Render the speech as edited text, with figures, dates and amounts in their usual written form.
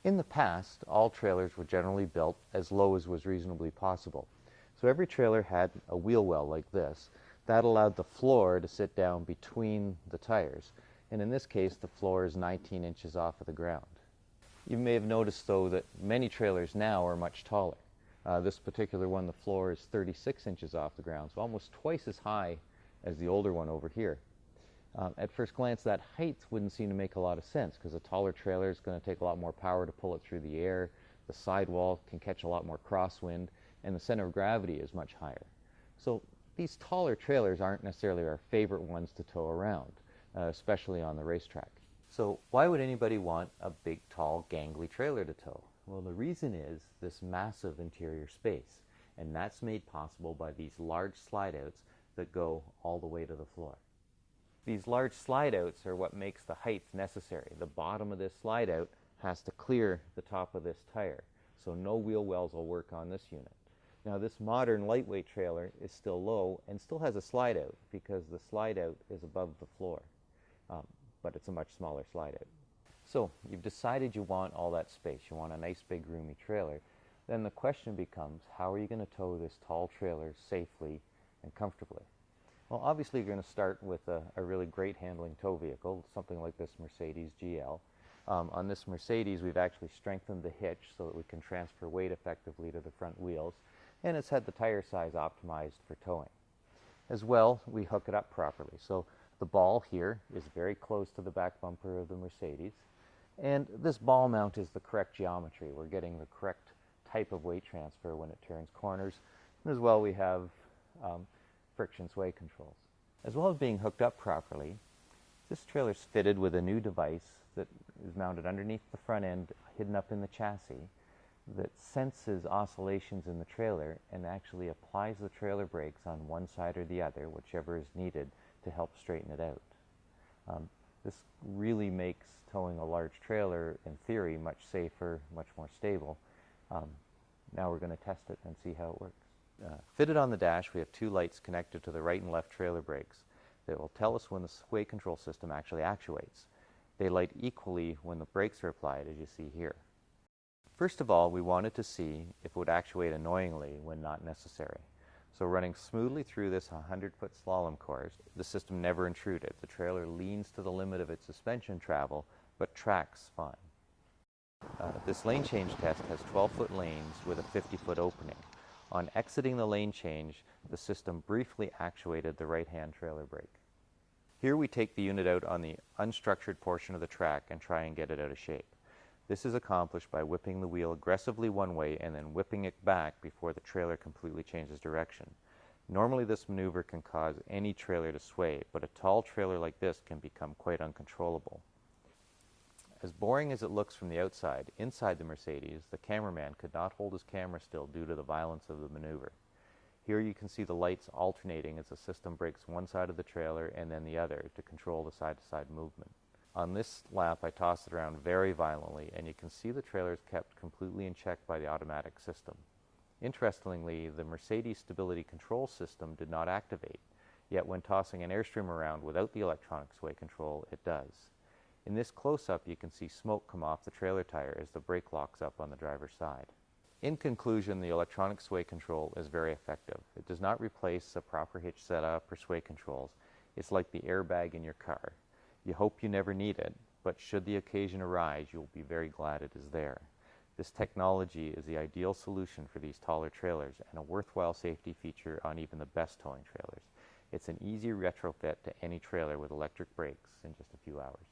In the past, all trailers were generally built as low as was reasonably possible. So every trailer had a wheel well like this. That allowed the floor to sit down between the tires. And in this case, the floor is 19 inches off of the ground. You may have noticed, though, that many trailers now are much taller. This particular one, the floor is 36 inches off the ground, so almost twice as high as the older one over here. At first glance, that height wouldn't seem to make a lot of sense because a taller trailer is going to take a lot more power to pull it through the air, the sidewall can catch a lot more crosswind, and the center of gravity is much higher. So these taller trailers aren't necessarily our favorite ones to tow around, especially on the racetrack. So why would anybody want a big, tall, gangly trailer to tow? Well, the reason is this massive interior space, and that's made possible by these large slide-outs that go all the way to the floor. These large slide-outs are what makes the height necessary. The bottom of this slide-out has to clear the top of this tire, so no wheel wells will work on this unit. Now, this modern lightweight trailer is still low and still has a slide-out because the slide-out is above the floor, but it's a much smaller slide-out. So you've decided you want all that space. You want a nice, big, roomy trailer. Then the question becomes, how are you going to tow this tall trailer safely and comfortably? Well, obviously you're going to start with a really great handling tow vehicle, something like this Mercedes GL. On this Mercedes, we've actually strengthened the hitch so that we can transfer weight effectively to the front wheels, and it's had the tire size optimized for towing. As well, we hook it up properly. So the ball here is very close to the back bumper of the Mercedes, and this ball mount is the correct geometry. We're getting the correct type of weight transfer when it turns corners, and as well we have friction sway controls. As well as being hooked up properly, this trailer is fitted with a new device that is mounted underneath the front end, hidden up in the chassis, that senses oscillations in the trailer and actually applies the trailer brakes on one side or the other, whichever is needed, to help straighten it out. This really makes towing a large trailer, in theory, much safer, much more stable. Now we're going to test it and see how it works. Fitted on the dash, we have two lights connected to the right and left trailer brakes that will tell us when the sway control system actually actuates. They light equally when the brakes are applied, as you see here. First of all, we wanted to see if it would actuate annoyingly when not necessary. So running smoothly through this 100-foot slalom course, the system never intruded. The trailer leans to the limit of its suspension travel, but tracks fine. This lane change test has 12-foot lanes with a 50-foot opening. On exiting the lane change, the system briefly actuated the right-hand trailer brake. Here we take the unit out on the unstructured portion of the track and try and get it out of shape. This is accomplished by whipping the wheel aggressively one way and then whipping it back before the trailer completely changes direction. Normally this maneuver can cause any trailer to sway, but a tall trailer like this can become quite uncontrollable. As boring as it looks from the outside, inside the Mercedes, the cameraman could not hold his camera still due to the violence of the maneuver. Here you can see the lights alternating as the system brakes one side of the trailer and then the other to control the side-to-side movement. On this lap, I tossed it around very violently, and you can see the trailer is kept completely in check by the automatic system. Interestingly, the Mercedes stability control system did not activate, yet when tossing an Airstream around without the electronic sway control, it does. In this close-up, you can see smoke come off the trailer tire as the brake locks up on the driver's side. In conclusion, the electronic sway control is very effective. It does not replace a proper hitch setup or sway controls. It's like the airbag in your car. You hope you never need it, but should the occasion arise, you'll be very glad it is there. This technology is the ideal solution for these taller trailers and a worthwhile safety feature on even the best towing trailers. It's an easy retrofit to any trailer with electric brakes in just a few hours.